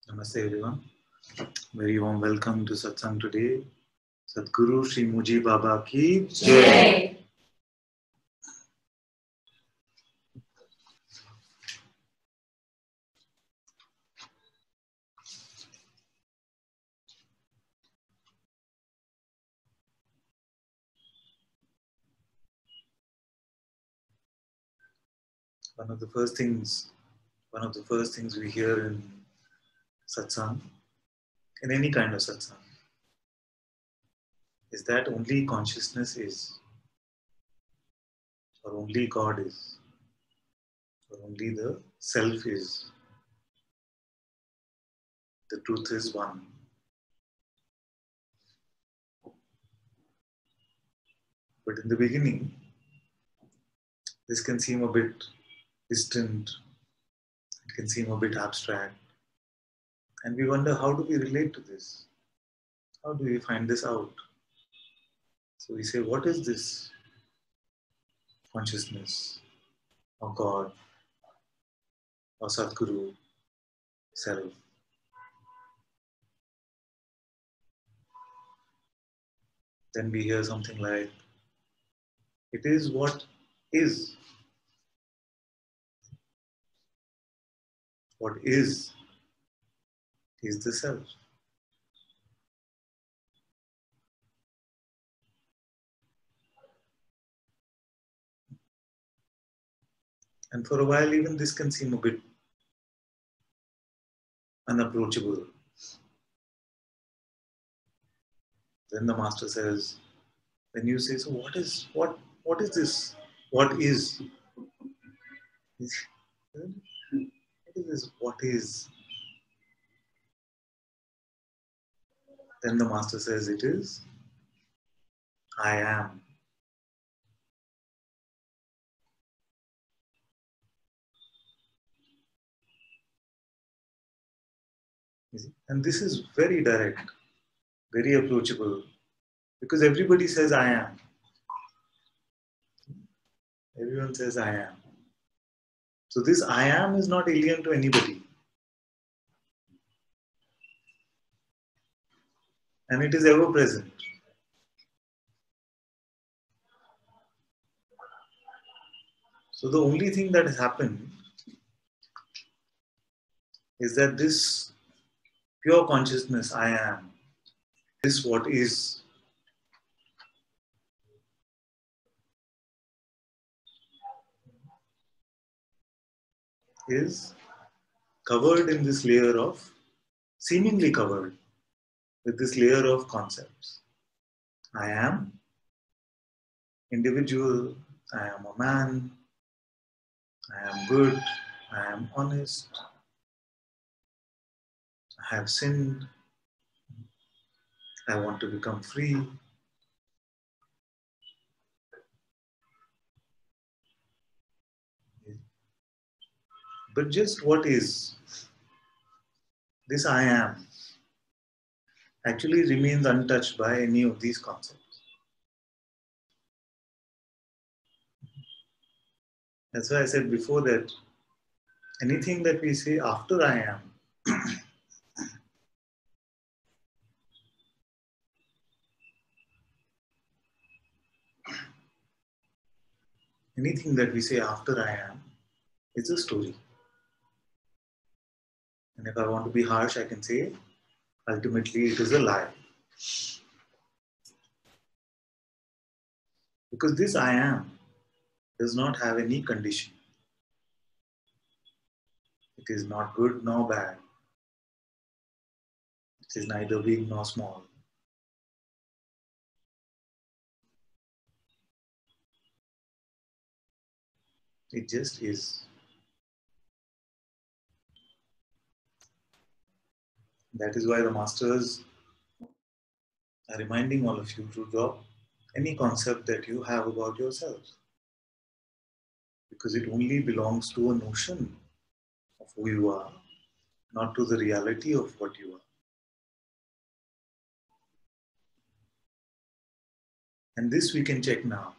Namaste everyone. Very warm welcome to Satsang today. Sadguru Shri Muji Baba ki Jai. One of the first things we hear in Satsang, in any kind of Satsang, is that only consciousness is, or only God is, or only the self is. The truth is one. But in the beginning, this can seem a bit distant, it can seem a bit abstract. And we wonder, how do we relate to this? How do we find this out? So we say, what is this consciousness, or God, or Sadguru, self? Then we hear something like, it is what is. What is the self. And for a while, even this can seem a bit unapproachable. Then the master says, when you say, so what is this? What is? What is this? What is? Then the master says, it is I am. And this is very direct, very approachable, because everybody says I am. Everyone says I am. So this I am is not alien to anybody. And it is ever present. So the only thing that has happened is that this pure consciousness, I am, this what is covered in this layer of, seemingly covered with this layer of concepts. I am individual, I am a man, I am good, I am honest, I have sinned, I want to become free. But just what is, this I am, actually remains untouched by any of these concepts. That's why I said before that anything that we say after I am, anything that we say after I am, it's a story. And if I want to be harsh, I can say, ultimately it is a lie. Because this I am does not have any condition. It is not good nor bad. It is neither big nor small. It just is. That is why the masters are reminding all of you to drop any concept that you have about yourselves. Because it only belongs to a notion of who you are, not to the reality of what you are. And this we can check now.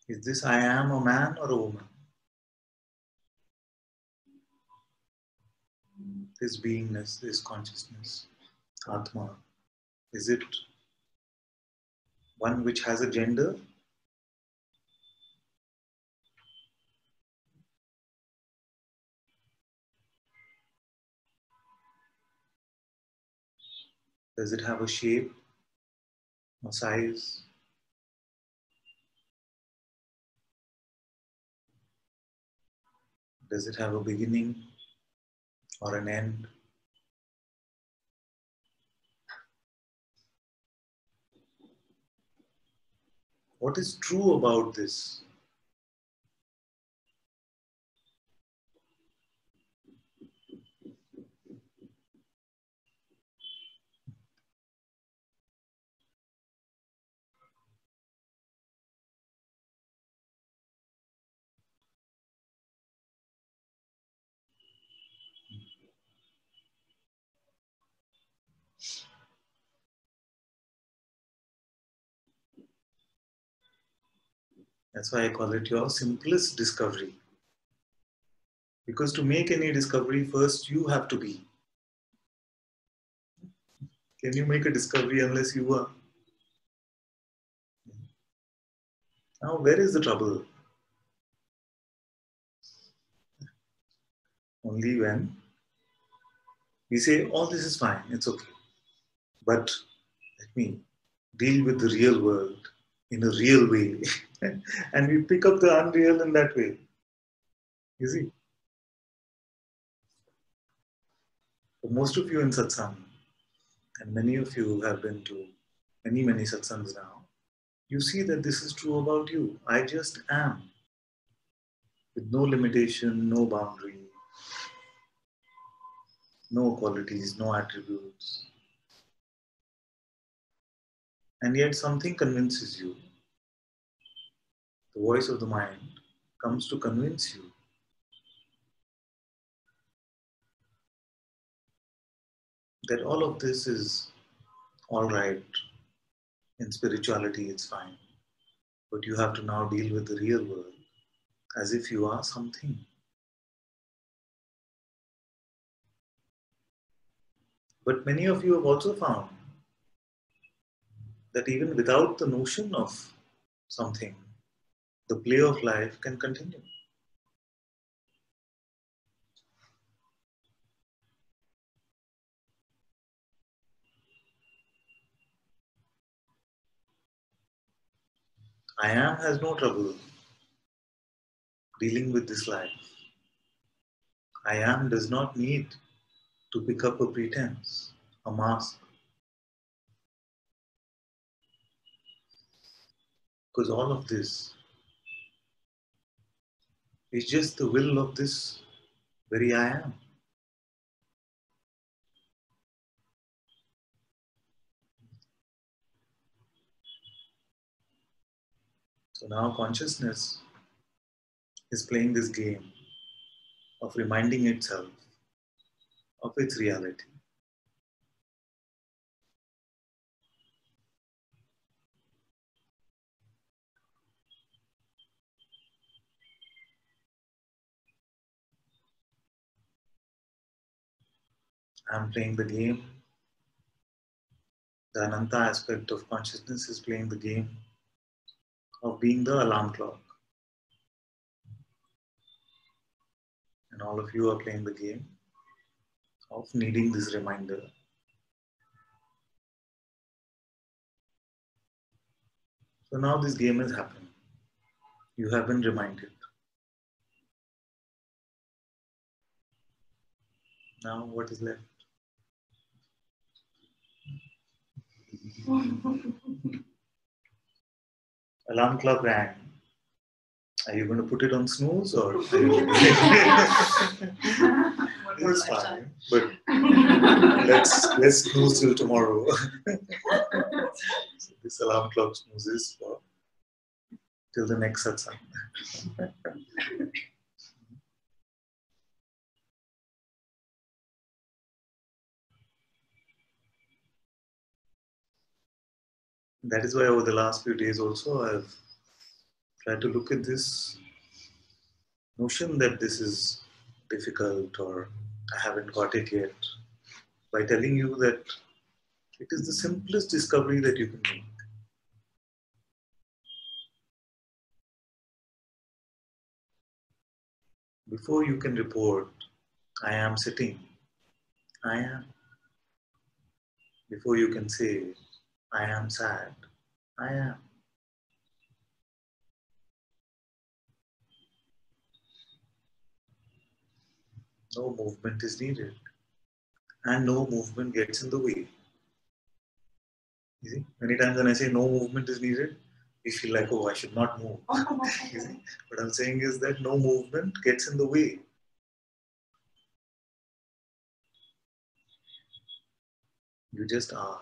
Is this I am a man or a woman? This beingness, this consciousness, Atma, is it one which has a gender? Does it have a shape or size? Does it have a beginning or an end? What is true about this? That's why I call it your simplest discovery. Because to make any discovery, first you have to be. Can you make a discovery unless you are? Now, where is the trouble? Only when we say, oh, this is fine, it's okay. But let me deal with the real world in a real way. And we pick up the unreal in that way. You see, for most of you in Satsang, and many of you have been to many Satsangs now, you see that this is true about you. I just am. With no limitation, no boundary, no qualities, no attributes. And yet something convinces you. The voice of the mind comes to convince you that all of this is all right. In spirituality, it's fine. But you have to now deal with the real world as if you are something. But many of you have also found that even without the notion of something, the play of life can continue. I am has no trouble dealing with this life. I am does not need to pick up a pretense, a mask, because all of this is just the will of this very I am. So now consciousness is playing this game of reminding itself of its reality. I am playing the game. The Ananta aspect of consciousness is playing the game of being the alarm clock. And all of you are playing the game of needing this reminder. So now this game has happened. You have been reminded. Now what is left? Alarm clock rang. Are you going to put it on snooze or are you It's fine, but let's snooze till tomorrow. So this alarm clock snoozes for till the next satsang. That is why over the last few days also I've try to look at this notion that this is difficult or I haven't got it yet by telling you that it is the simplest discovery that you can make. Before you can report, I am sitting, I am. Before you can say, I am sad, I am. No movement is needed. And no movement gets in the way. You see, many times when I say no movement is needed, you feel like, oh, I should not move. You see? What I'm saying is that no movement gets in the way. You just are.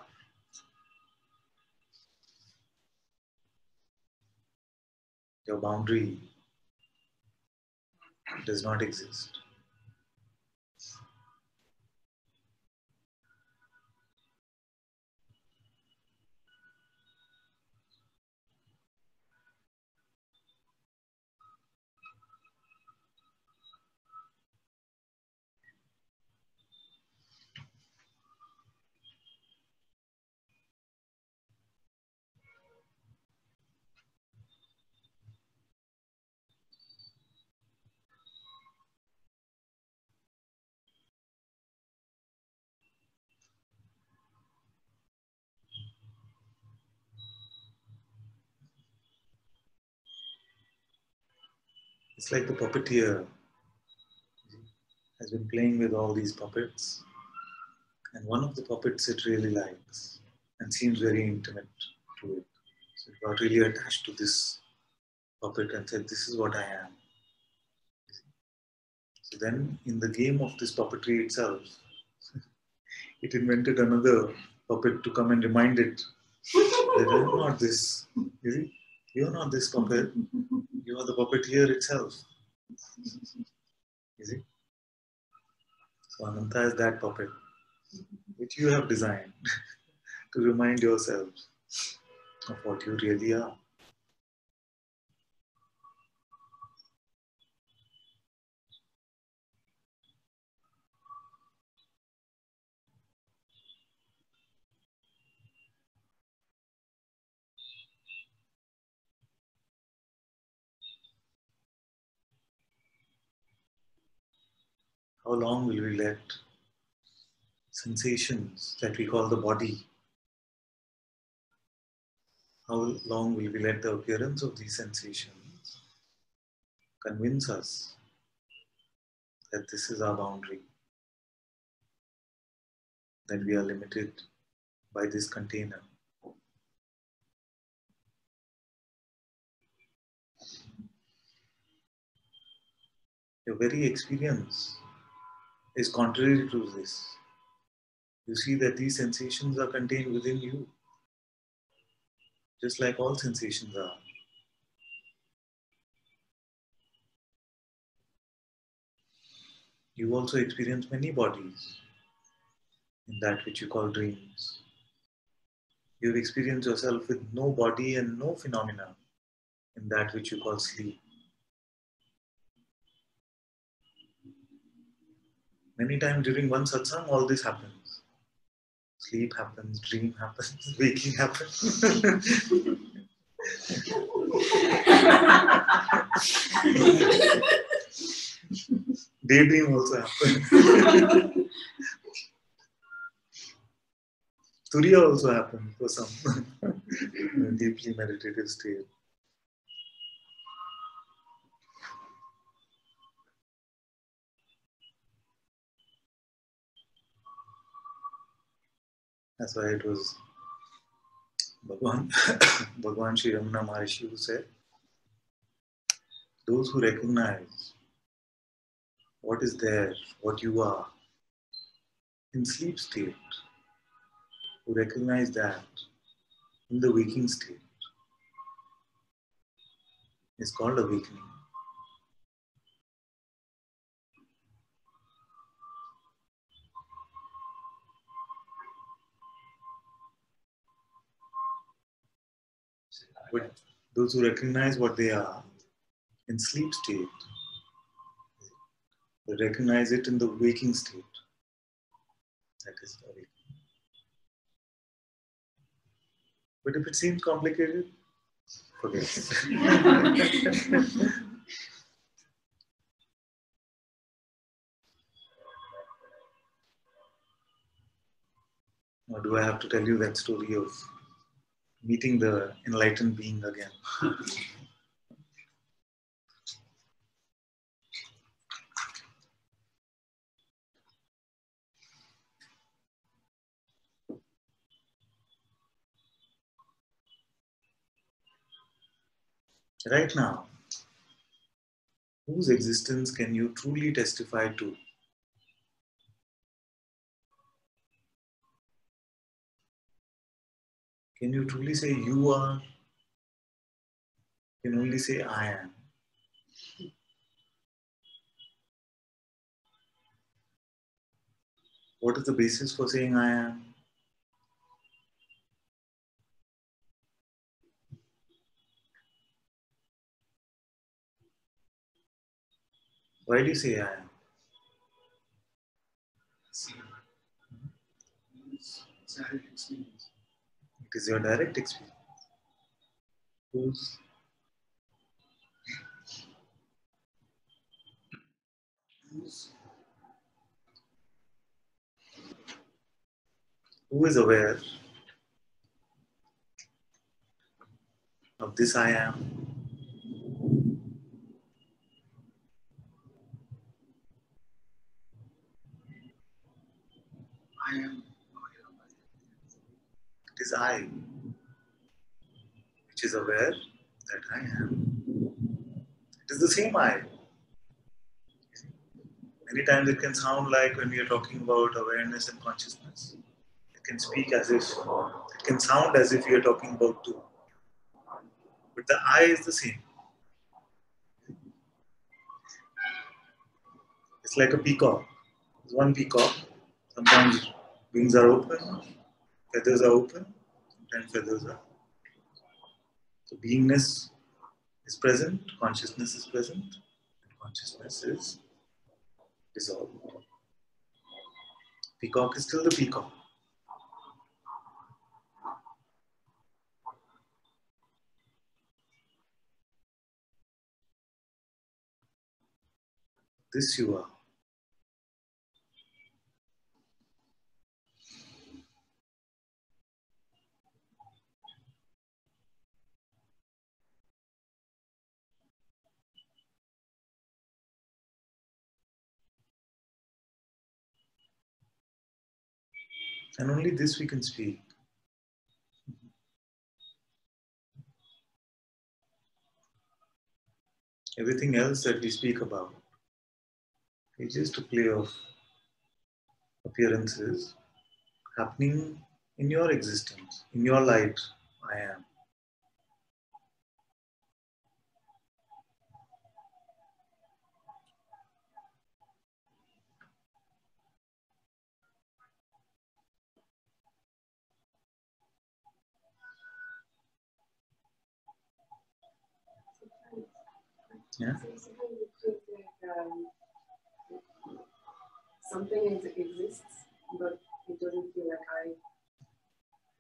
Your boundary does not exist. It's like the puppeteer has been playing with all these puppets, and one of the puppets it really likes and seems very intimate to it. So it got really attached to this puppet and said, this is what I am. So then in the game of this puppetry itself, it invented another puppet to come and remind it that I'm not this. You see? You're not this puppet. You are the puppeteer itself. You see? So Ananta is that puppet which you have designed to remind yourself of what you really are. How long will we let sensations that we call the body, how long will we let the appearance of these sensations convince us that this is our boundary, that we are limited by this container? Your very experience is contrary to this. You see that these sensations are contained within you, just like all sensations are. You also experience many bodies in that which you call dreams. You've experienced yourself with no body and no phenomena in that which you call sleep. Many times during one satsang, all this happens. Sleep happens, dream happens, waking happens. Daydream also happens. Turiya also happens for some deeply meditative state. That's why it was Bhagwan Sri Ramana Maharishi who said, those who recognize what is there, what you are, in sleep state, who recognize that in the waking state, is called awakening. But Those who recognize what they are in sleep state, they recognize it in the waking state. That is awake. But if it seems complicated, forget it. Or do I have to tell you that story of meeting the enlightened being again? Right now, whose existence can you truly testify to? Can you truly say you are? You can only say I am. What is the basis for saying I am? Why do you say I am? It is your direct experience. Whose? Who is aware of this I am? I am. It is I which is aware that I am. It is the same I. Many times it can sound like when we are talking about awareness and consciousness, it can speak as if, it can sound as if we are talking about two. But the I is the same. It's like a peacock. There's one peacock. Sometimes wings are open, feathers are open, sometimes feathers are. So beingness is present, consciousness is present, and consciousness is dissolved. Peacock is still the peacock. This you are. And only this we can speak. Everything else that we speak about is just a play of appearances happening in your existence, in your light, I am. Yeah? So sometimes it feels like something exists, but it doesn't feel like I.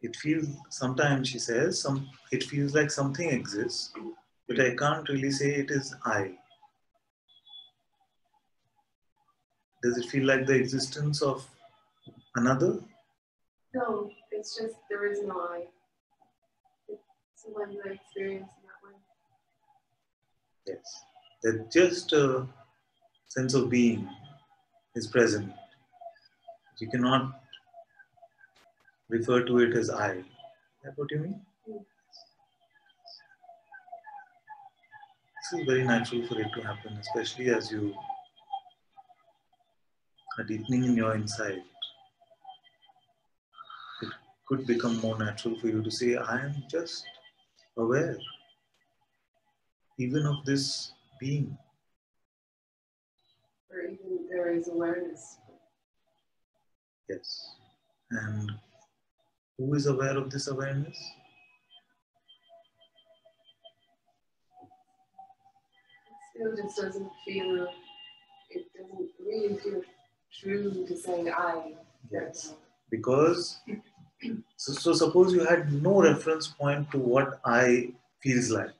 It feels, sometimes she says, it feels like something exists, but I can't really say it is I. Does it feel like the existence of another? No, it's just there is no I. Sometimes I experience in that way. Yes. That just a sense of being is present. You cannot refer to it as I. Is that what you mean? This is very natural for it to happen, especially as you are deepening in your insight. It could become more natural for you to say, I am just aware, even of this being. Or even there is awareness. Yes. And who is aware of this awareness? still just doesn't feel, it doesn't really feel true to saying I. Yes. Because, so suppose you had no reference point to what I feels like.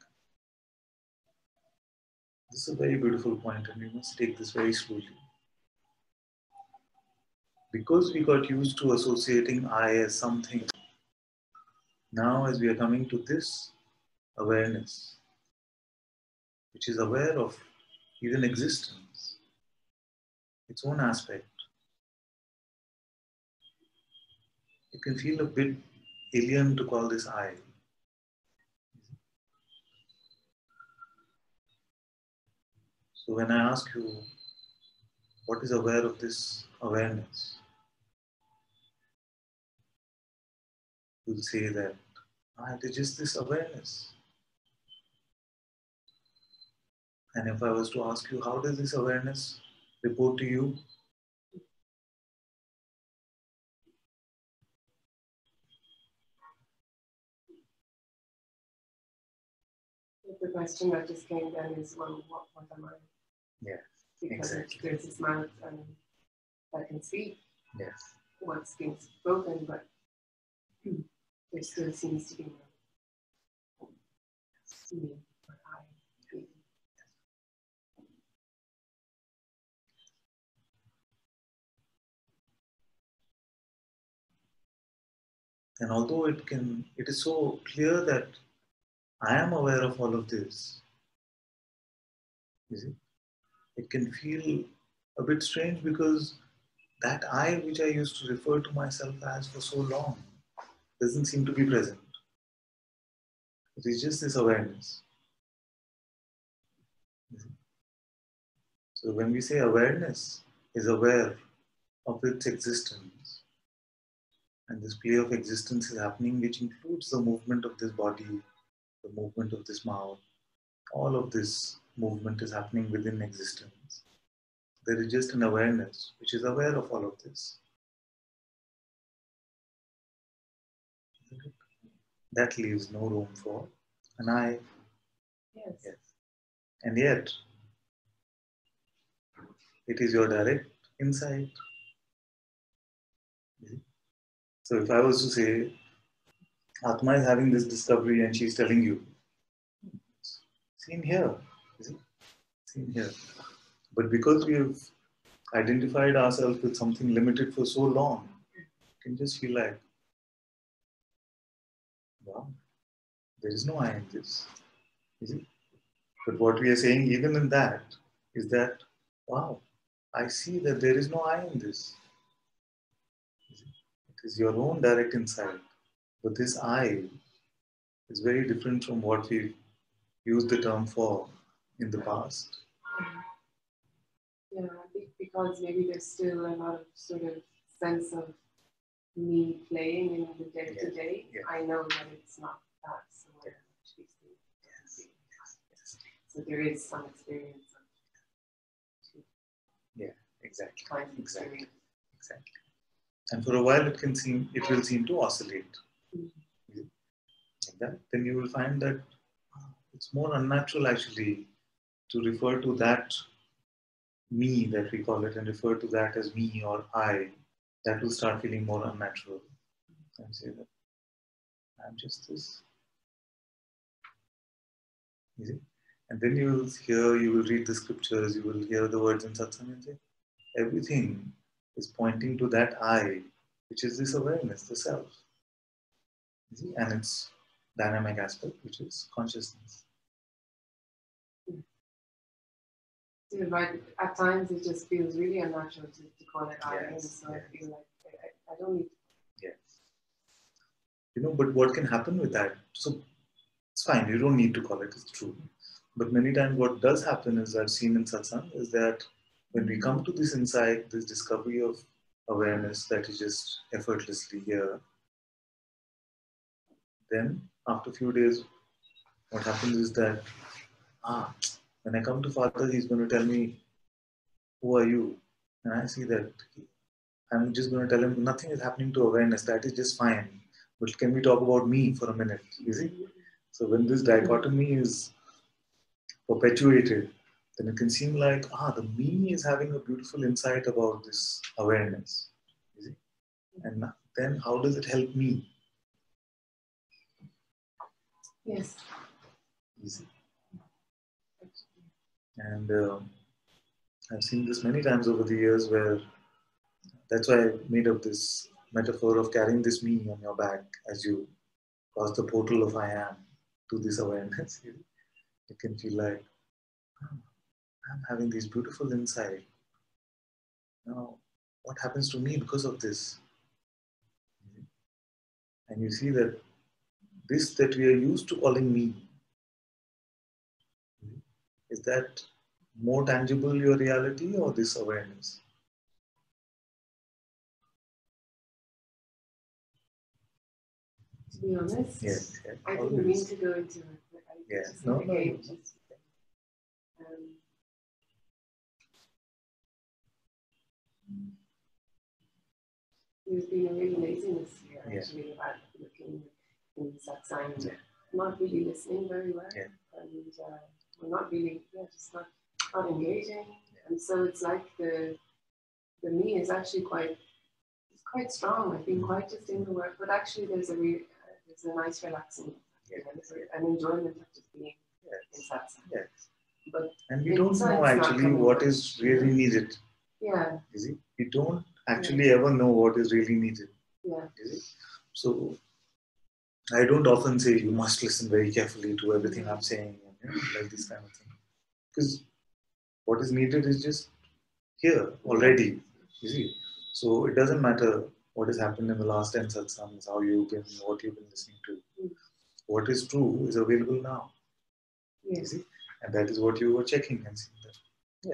This is a very beautiful point, and we must take this very slowly. Because we got used to associating I as something, now as we are coming to this awareness, which is aware of even existence, its own aspect, it can feel a bit alien to call this I. So when I ask you, what is aware of this awareness? You'll say that, it is just this awareness. And if I was to ask you, how does this awareness report to you? The question that just came then is, well, what am I? Yes, because exactly. there's this mouth and that can speak Yes. what's being spoken, but there still seems to be no me or I. And although it is so clear that I am aware of all of this, you see, it can feel a bit strange because that I which I used to refer to myself as for so long doesn't seem to be present. It is just this awareness. So when we say awareness is aware of its existence, and this play of existence is happening, which includes the movement of this body, the movement of this mouth, all of this movement is happening within existence. There is just an awareness which is aware of all of this. That leaves no room for an I. Yes. Yes. And yet, it is your direct insight. So if I was to say, Atma is having this discovery and she's telling you, seen here, is it? Seen here. But because we have identified ourselves with something limited for so long, you can just feel like, wow, there is no I in this. Is it? But what we are saying, even in that, is that, wow, I see that there is no I in this. It is your own direct insight. But this I is very different from what we've used the term for in the past. Yeah, I think because maybe there's still a lot of sort of sense of me playing in the day to day. I know that it's not that, so I actually see. Yes. So there is some experience of Exactly. Exactly. And for a while it will seem to oscillate. Mm-hmm. Like that. Then you will find that it's more unnatural actually to refer to that me that we call it and refer to that as me or I. That will start feeling more unnatural. And say that I'm just this. You see? And then you will read the scriptures, you will hear the words in Satsang and say, everything is pointing to that I, which is this awareness, the self. You see? And its dynamic aspect, which is consciousness. Yeah, right. At times it just feels really unnatural to call it I, Yes, so I feel like I don't need to. Yes. But what can happen with that? So it's fine, you don't need to call it, it's true. But many times what does happen is, I've seen in Satsang, is that when we come to this insight, this discovery of awareness that is just effortlessly here, then after a few days, what happens is that, when I come to Father, he's going to tell me, who are you? And I see that I'm just going to tell him, nothing is happening to awareness, that is just fine. But can we talk about me for a minute? You see? So when this dichotomy is perpetuated, then it can seem like, the me is having a beautiful insight about this awareness. You see? And then how does it help me? Yes. Easy. And I've seen this many times over the years where that's why I made up this metaphor of carrying this me on your back as you cross the portal of I am to this awareness. You can feel like, I'm having these beautiful insight. Now, what happens to me because of this? And you see that this that we are used to calling me, is that more tangible your reality or this awareness? To be honest, yes. I didn't mean to go into it, but I just No. There's been a real laziness here, actually, about looking in Satsang, not really listening very well, and we're not really, just not engaging, and so it's like the me is actually quite strong. I've been quite just in the work, but actually there's a nice relaxing, an enjoyment of just being in Satsang. And we don't know actually what is really needed. Yeah. You see, we don't actually ever know what is really needed. Yeah. You see? So I don't often say you must listen very carefully to everything I'm saying, like this kind of thing. Because what is needed is just here already. You see? So it doesn't matter what has happened in the last 10 satsangs, what you've been listening to. What is true is available now. You see? And that is what you were checking and seeing that.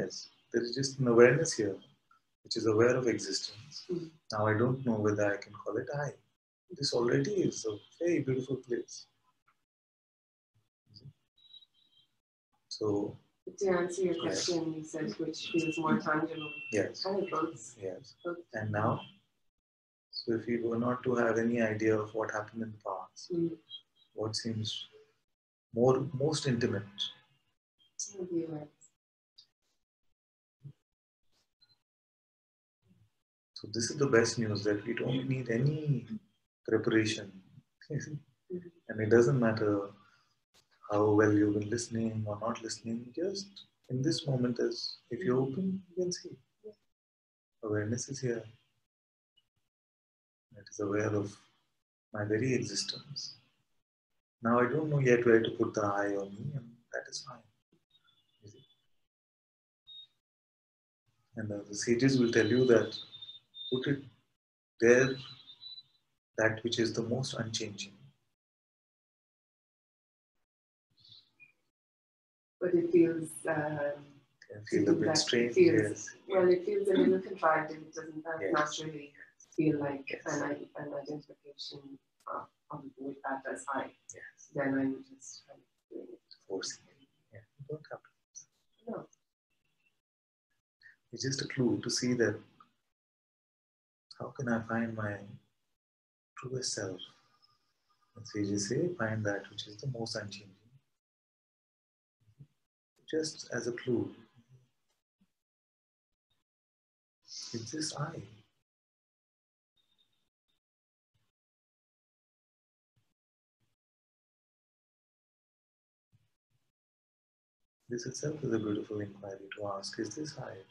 Yes, there is just an awareness here, which is aware of existence. Now I don't know whether I can call it I. This already is a very beautiful place. So, to answer your question, you said which feels more tangible. Yes. Kind of both. Yes. And now, so if you were not to have any idea of what happened in the past, what seems most intimate? So this is the best news, that we don't need any preparation. And it doesn't matter how well you've been listening or not listening, just in this moment, as if you're open, you can see. Awareness is here. It is aware of my very existence. Now I don't know yet where to put the I on me, and that is fine. And the sages will tell you that put it there, that which is the most unchanging. But it feels a bit strange. Well, it feels a little contrived, and it doesn't naturally feel like an identification with that as I. Then I'm just doing it. Forcing it. You don't have to. No. It's just a clue to see that how can I find my truest self? And so you just say, find that which is the most unchanging. Just as a clue. It's this I. This itself is a beautiful inquiry to ask, is this I?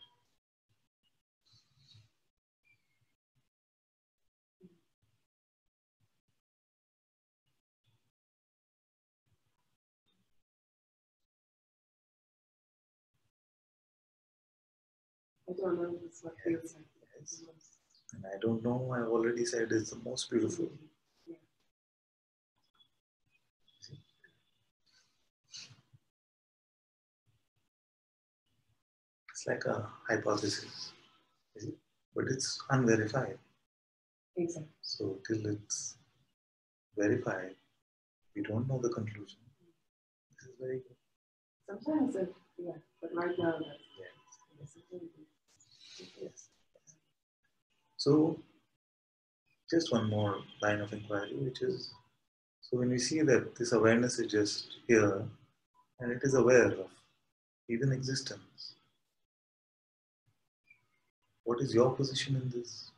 I don't know what feels like. Yes. And I don't know, I've already said it's the most beautiful. It's like a hypothesis, but it's unverified. Exactly. So till it's verified, we don't know the conclusion. This is very good. Sometimes, but right now, yes. So, just one more line of inquiry, which is, so when we see that this awareness is just here, and it is aware of even existence. What is your position in this?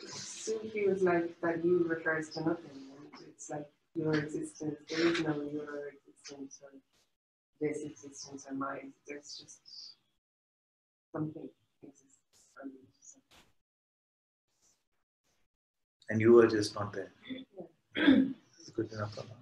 It still feels like that you refers to nothing. And it's like your existence. There is no your existence or this existence or mine. There's just something exists. And you are just not there. Yeah. It's good enough for now.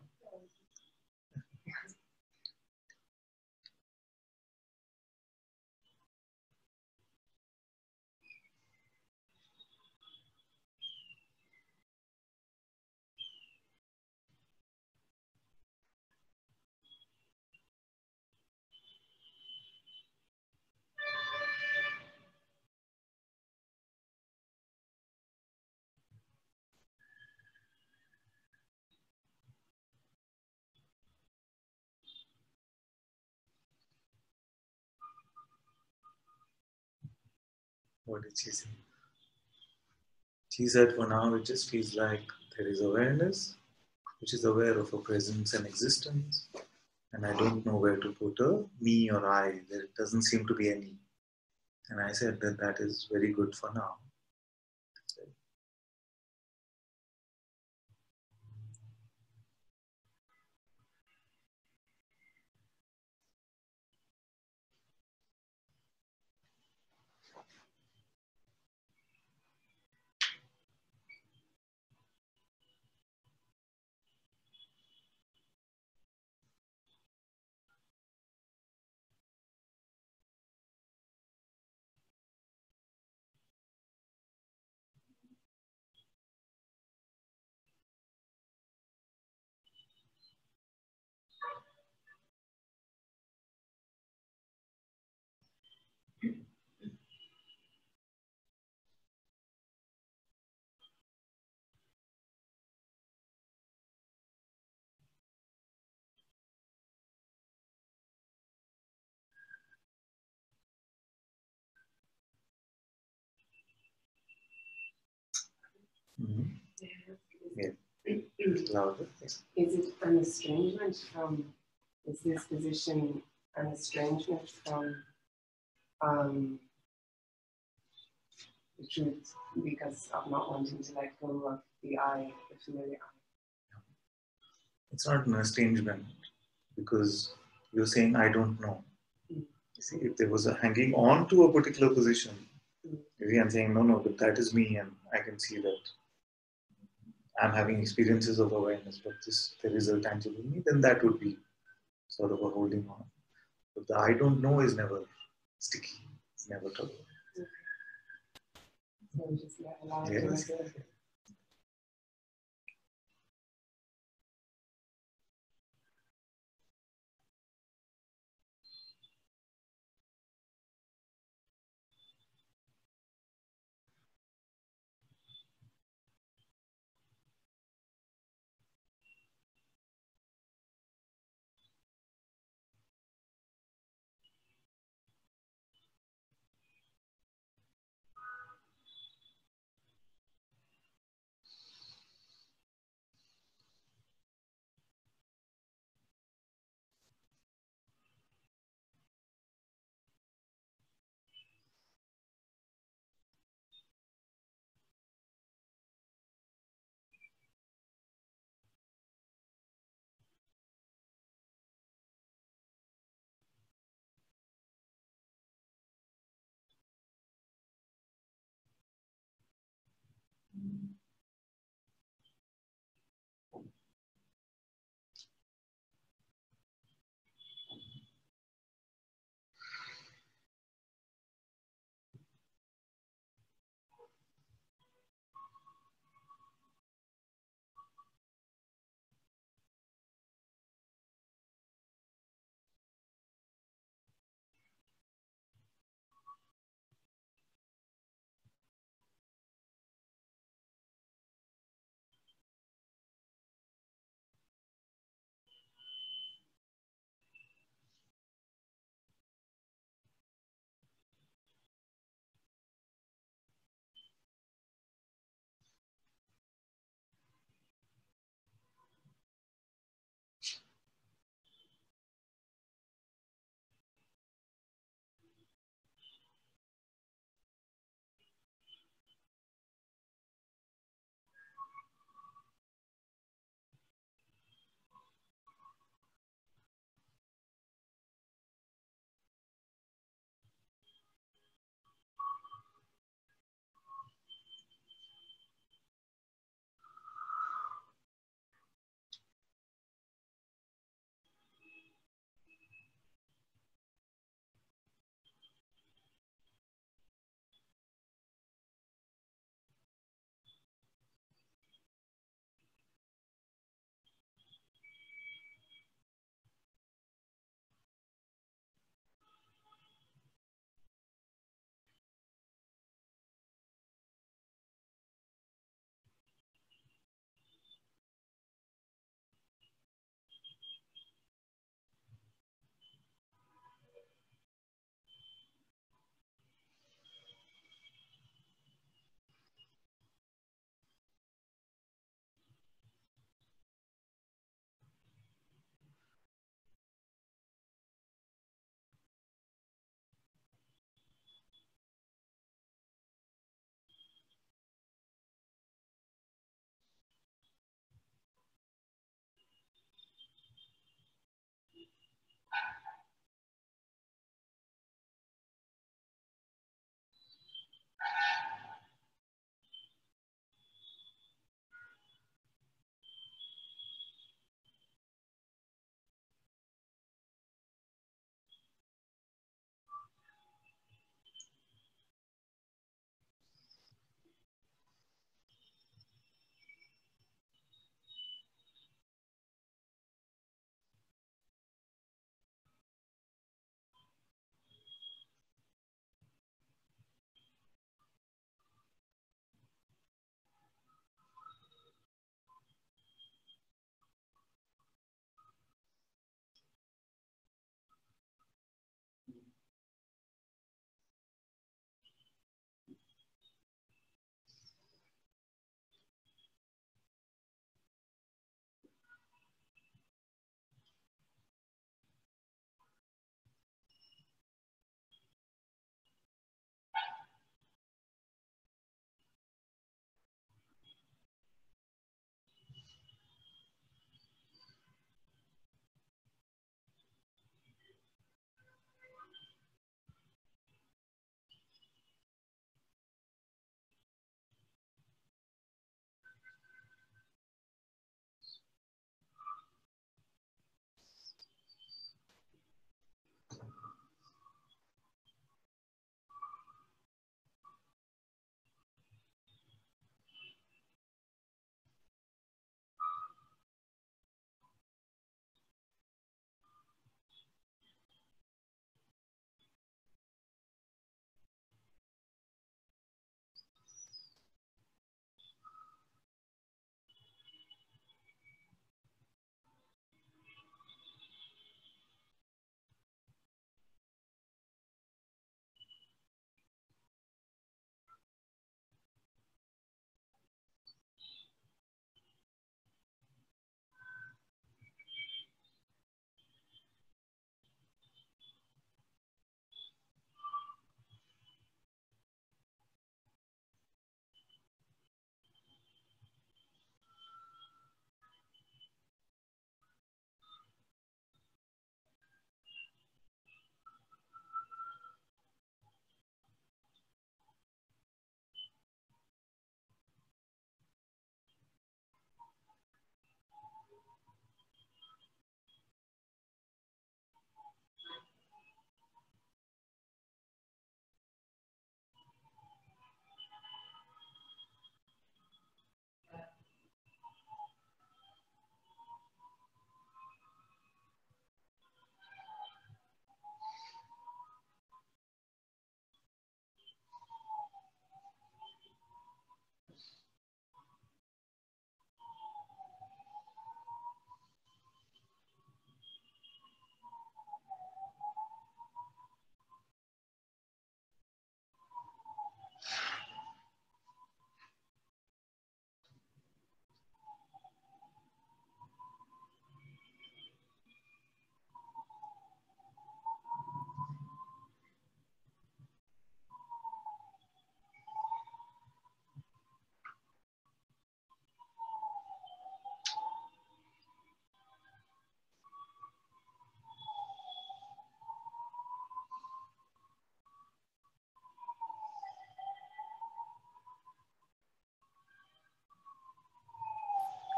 What did she say? She said for now it just feels like there is awareness, which is aware of a presence and existence. And I don't know where to put a me or I. There doesn't seem to be any. And I said that that is very good for now. Mm-hmm. Yeah. Louder. Is it an estrangement from, is this position an estrangement from the truth because of not wanting to let go of the I, the familiar I? It's not an estrangement because you're saying, I don't know. You see, if there was a hanging on to a particular position, maybe I'm saying, no, but that is me, and I can see that I'm having experiences of awareness, but there is a tangible me, then that would be sort of a holding on. But the I don't know is never sticky, it's never trouble. So just allow it Yes. to rest.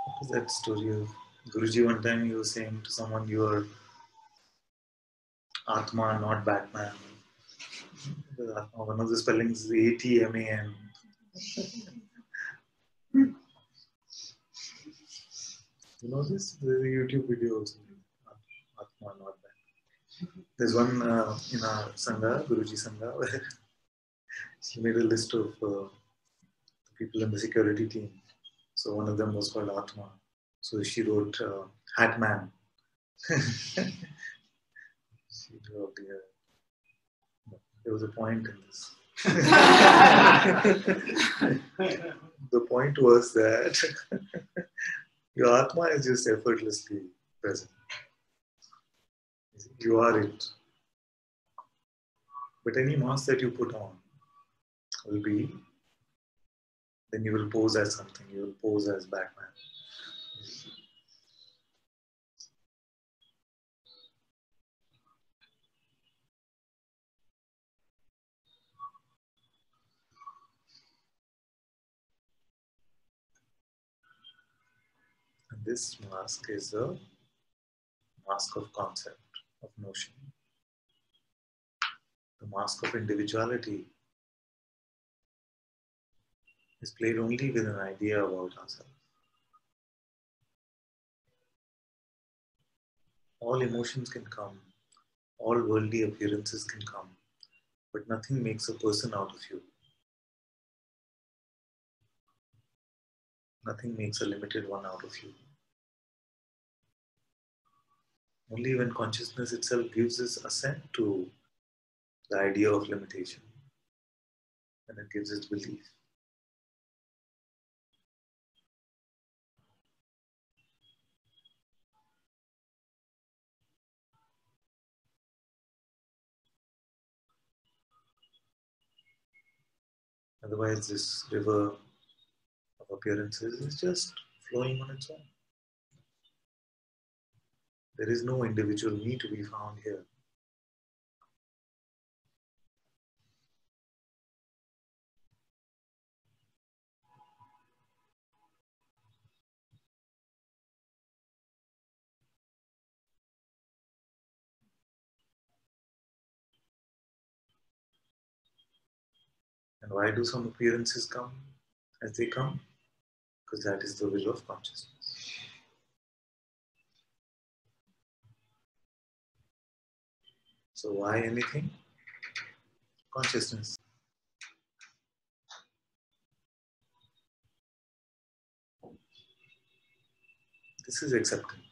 What is that story of Guruji? One time he was saying to someone, "You are Atma, not Batman." One of the spellings is ATMAN. You know this? There's a YouTube video also. Atma, not Batman. There's one in our Sangha, Guruji Sangha, where she made a list of the people in the security team. So one of them was called Atma. So she wrote Hatman. She wrote, there was a point in this. The point was that your Atma is just effortlessly present. You are it. But any mask that you put on will be, then you will pose as something. You will pose as Batman. And this mask is the mask of concept, of notion. The mask of individuality is played only with an idea about ourselves. All emotions can come, all worldly appearances can come, but nothing makes a person out of you. Nothing makes a limited one out of you. Only when consciousness itself gives its assent to the idea of limitation, when it gives its belief. Otherwise, this river of appearances is just flowing on its own. There is no individual me to be found here. And why do some appearances come as they come? Because that is the will of consciousness. So why anything? Consciousness. This is acceptance.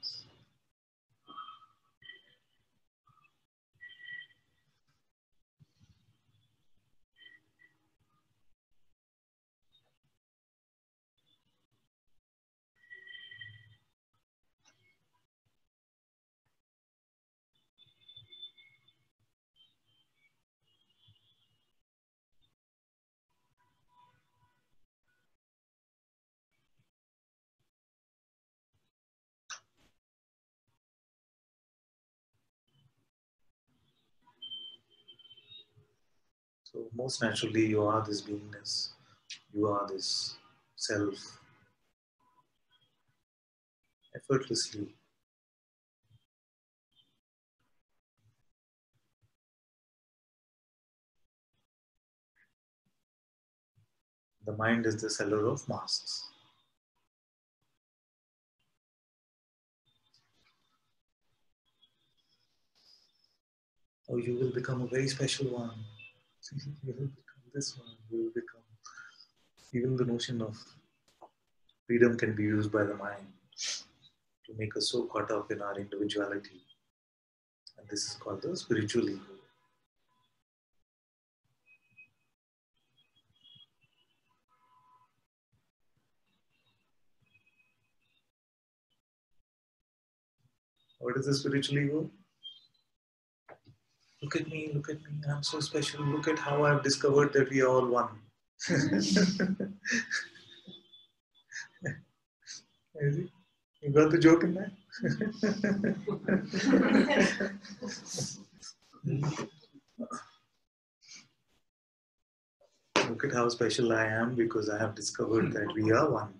So most naturally, you are this beingness. You are this self. Effortlessly. The mind is the seller of masks. Oh, you will become a very special one. You will become this one. You will become. Even the notion of freedom can be used by the mind to make us so caught up in our individuality. And this is called the spiritual ego. What is the spiritual ego? Look at me, I'm so special. Look at how I've discovered that we are all one. You got the joke in there? Look at how special I am because I have discovered that we are one.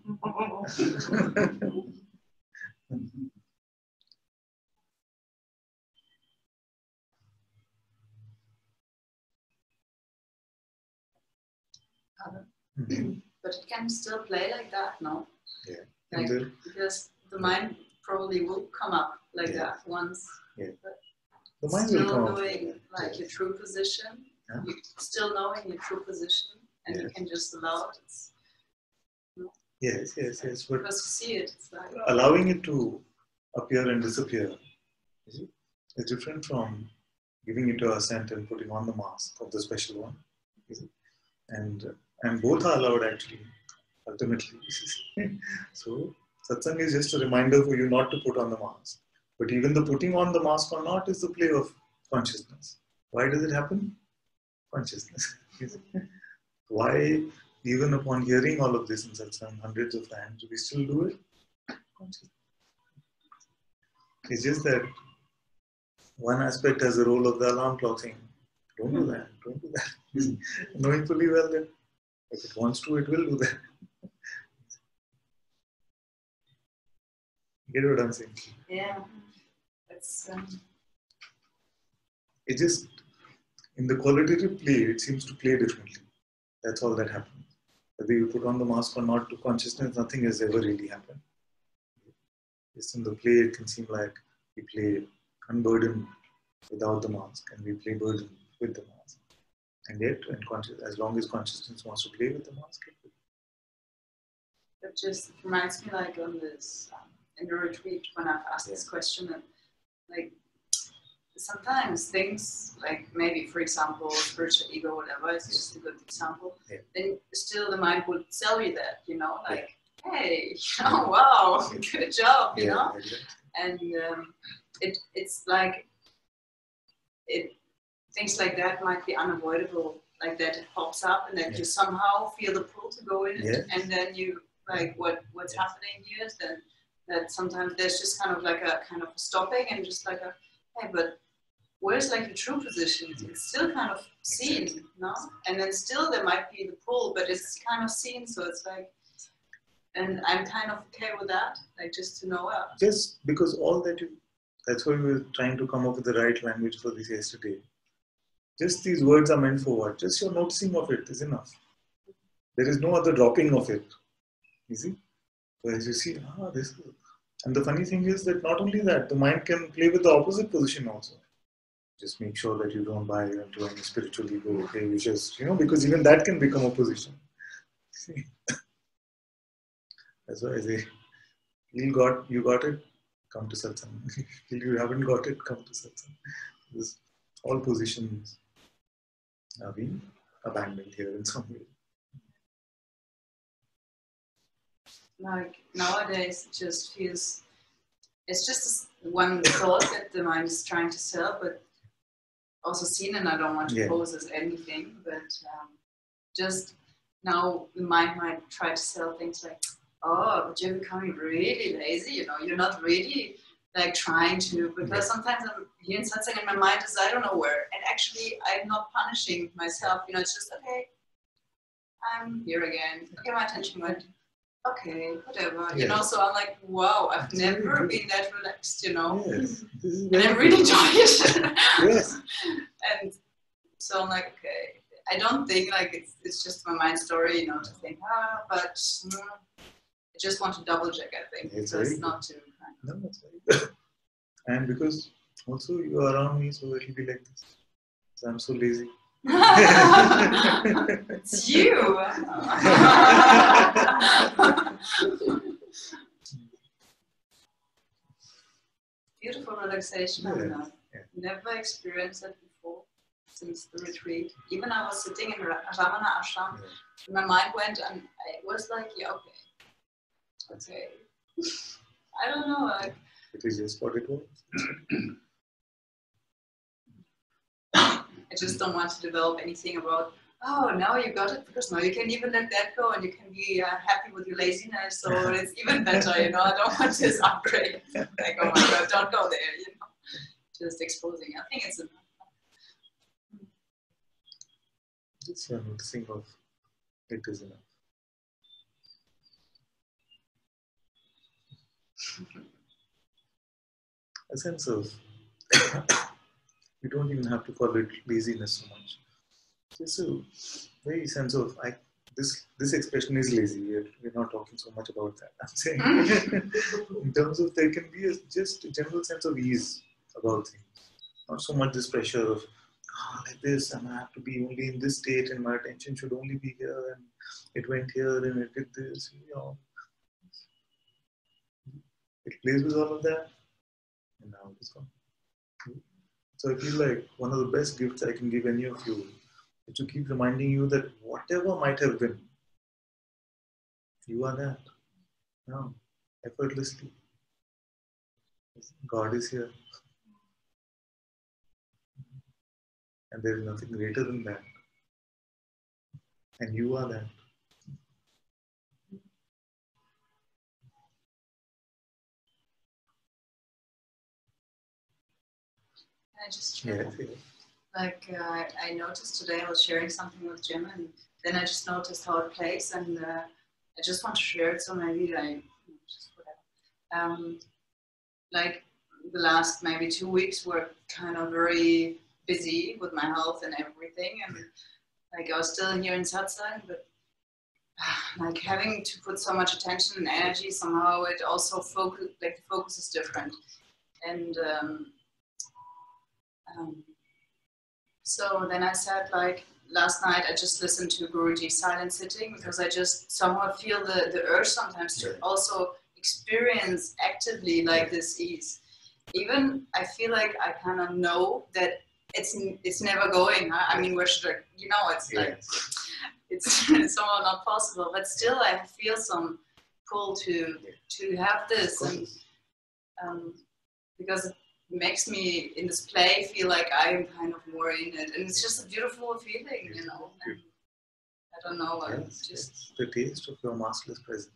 But it can still play like that, no? Yeah. Like, because the mind probably will come up like that once. Yeah. But the mind still will come knowing like your true position, you still knowing your true position, and you can just allow it. Yes. But because you see it, it's like allowing it to appear and disappear is different from giving it to assent and putting on the mask of the special one. And both are allowed actually, ultimately. So satsang is just a reminder for you not to put on the mask. But even the putting on the mask or not is the play of consciousness. Why does it happen? Consciousness. Why, even upon hearing all of this in satsang hundreds of times, do we still do it? Consciousness. It's just that one aspect has the role of the alarm clock saying, don't do that, don't do that. Knowing fully well that if it wants to, it will do that. Get what I'm saying? Yeah. It's it just, in the qualitative play, it seems to play differently. That's all that happens. Whether you put on the mask or not to consciousness, nothing has ever really happened. Just in the play, it can seem like we play unburdened without the mask, and we play burdened with the mask. And yet, as long as consciousness wants to play with the mask, it just reminds me like on this in the retreat when I've asked this question, and like sometimes things like maybe, for example, spiritual ego, whatever, it's just a good example. Then still the mind would tell you that, you know, like, hey, oh wow, good job, you know, and it's like things like that might be unavoidable, like that it pops up and that you somehow feel the pull to go in it, and then you like what's happening here is that sometimes there's just kind of like a kind of stopping and just like a hey, but where's like the true position? It's still kind of seen, no? And then still there might be the pull, but it's kind of seen, so it's like, and I'm kind of okay with that, like just to know it. Just because all that that's why we were trying to come up with the right language for this yesterday. Just these words are meant for what? Just your noticing of it is enough. There is no other dropping of it. You see? So as you see, this is. And the funny thing is that not only that, the mind can play with the opposite position also. Just make sure that you don't buy into any spiritual ego, okay, which is, because even that can become a position. See? That's why I say, you got it, come to satsang. If you haven't got it, come to satsang. All positions are being abandoned here in some way. Like nowadays, it just feels, it's just one thought that the mind is trying to sell, but also seen, and I don't want to pose as anything, but just now the mind might try to sell things like, oh, but you're becoming really lazy, you're not really like trying to, because sometimes I'm here in satsang and my mind is, I don't know where, and actually I'm not punishing myself, it's just, okay, I'm here again, okay, my attention went, okay, whatever, so I'm like, wow, I've never been that relaxed, Yes. And I'm really tired. Yes. And so I'm like, okay, I don't think like it's just my mind story, to think, but I just want to double check, I think, because not to. No, that's very good. And because also you are around me, so it'll be like this. So I'm so lazy. It's you. Beautiful relaxation. Never experienced it before since the retreat. Even I was sitting in Ramana Ashram, and my mind went, and it was like, okay. I don't know. Like, it is just what it was. I just don't want to develop anything about, oh, now you got it, because now you can even let that go and you can be happy with your laziness, so it's even better, I don't want this upgrade. Like, oh my God, don't go there, Just exposing. I think it's enough. Just noticing of it is enough. A sense of, you don't even have to call it laziness so much. Just a very sense of, this expression is lazy. We're not talking so much about that. I'm saying in terms of there can be just a general sense of ease about things. Not so much this pressure of like this, and I have to be only in this state, and my attention should only be here, and it went here, and it did this. It plays with all of that, and now it's gone. So I feel like one of the best gifts I can give any of you is to keep reminding you that whatever might have been, you are that now, effortlessly. God is here. And there is nothing greater than that. And you are that. I just I noticed today I was sharing something with Jim, and then I just noticed how it plays, and I just want to share it. So maybe just whatever. Like the last maybe 2 weeks were kind of very busy with my health and everything, and like I was still here in Satsang, but like having to put so much attention and energy, somehow it also the focus is different, and so then I said, like, last night I just listened to Guruji's silent sitting, because I just somehow feel the urge sometimes to also experience actively like this ease. Even I feel like I kind of know that it's never going. I mean, where should I, it's like, it's somehow not possible, but still I feel some pull to have this, and because makes me in this play feel like I'm kind of more in it, and it's just a beautiful feeling, And I don't know, it's the taste of your masterless presence.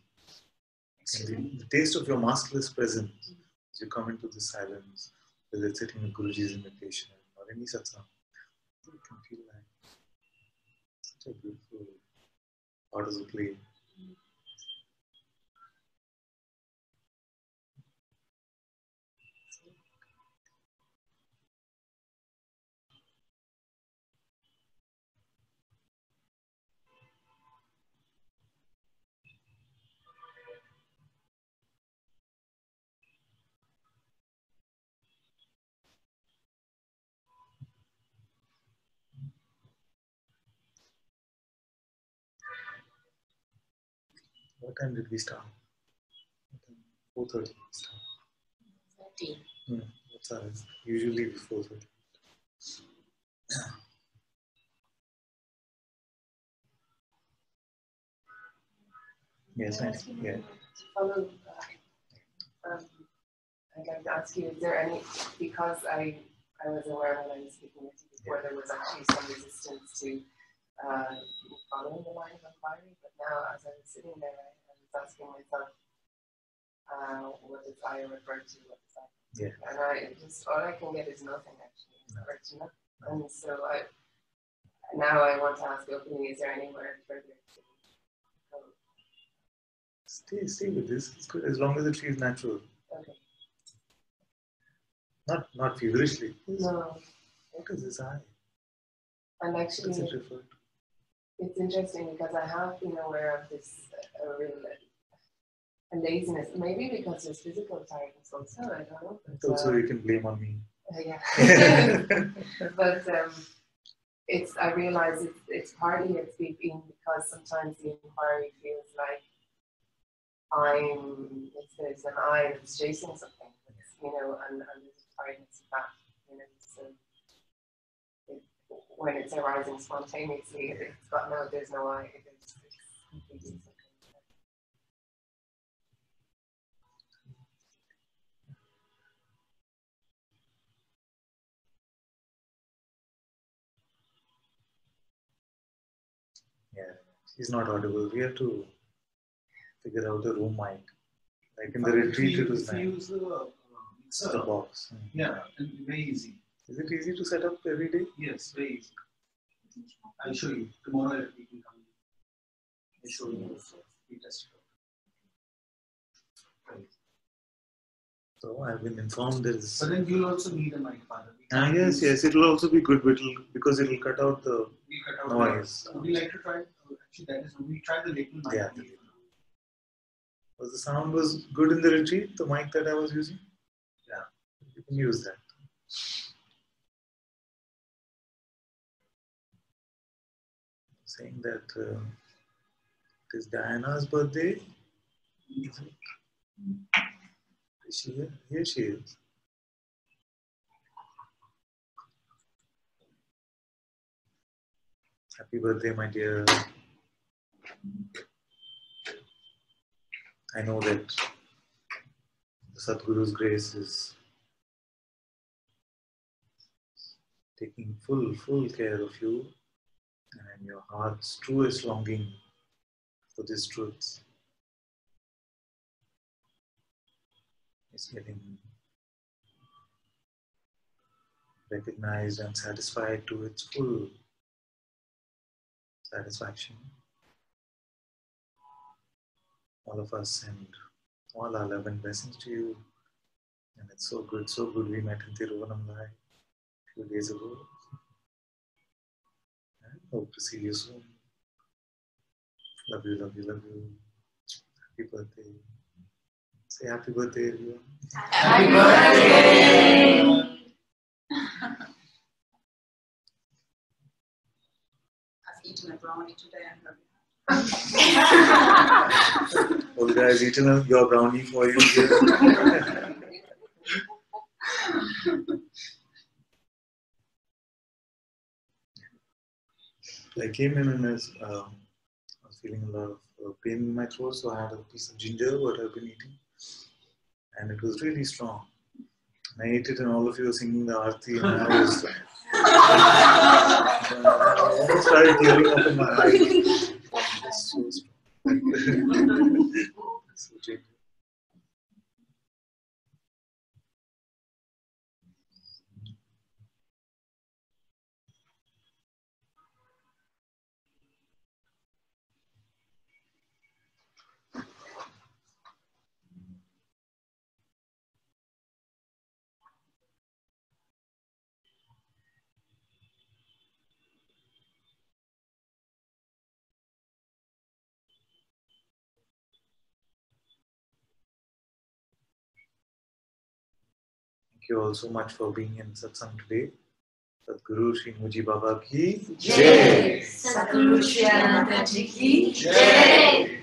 The taste of your masterless presence as you come into the silence, whether it's sitting in Guruji's invitation or any satsang, you can feel like such a beautiful part of the play. What time did we start? 4:30 we start. 13. That's all. Usually before 4:30. Yes, nice. Yeah. Follow, I'd like to ask you, is there any, because I was aware when I was speaking with you before, there was actually some resistance to following the line of inquiry, but now as I was sitting there, I was asking myself, what does I refer to? What does I? Yeah. And all I can get is nothing actually. No. And so now I want to ask openly, is there anywhere further to go? Stay with this. It's good as long as it feels natural. Okay. Not feverishly. No. What is this I? And actually, it's interesting because I have been aware of this real laziness. Maybe because there's physical tiredness also. I don't know. But, also, you can blame on me. Yeah. But I realize it's partly it's been because sometimes the inquiry feels like there's an I that's chasing something, and there's a tiredness of that, so when it's arising spontaneously, there's no I, it's completely something. Yeah, she's not audible. We have to figure out a room mic. Like in the retreat, it was nice. Use the box. Yeah, very easy. Is it easy to set up every day? Yes, very easy. I'll show you. Tomorrow we can come. I'll show you. We test it out. So I've been informed there is. But then you'll also need a mic, Father. Yes. It will also be good, because it will cut out the noise. Would you like to try? actually, that is we tried the little mic. Yeah. Was the sound was good in the retreat? The mic that I was using. Yeah, you can use that. Saying that it is Diana's birthday. Is she here? Here she is. Happy birthday, my dear. I know that the Sadguru's grace is taking full care of you, and your heart's truest longing for this truth is getting recognized and satisfied to its full satisfaction. All of us send all our love and blessings to you, and it's so good we met in Tiruvannamalai a few days ago. I hope to see you soon. Love you, love you, love you. Happy birthday. Say happy birthday, everyone. Happy birthday! I've eaten a brownie today. I'm very Olga has eaten your brownie for you here. I came in and I was feeling a lot of pain in my throat, so I had a piece of ginger, what I've been eating, and it was really strong. And I ate it, and all of you were singing the Aarti, and I was I started tearing up in my eyes. It's so strong. So gentle. Thank you all so much for being in Satsang today. Sadguru Shri Muji Baba ki Jai. Sadguru Shri Ananta-Part ki Jai.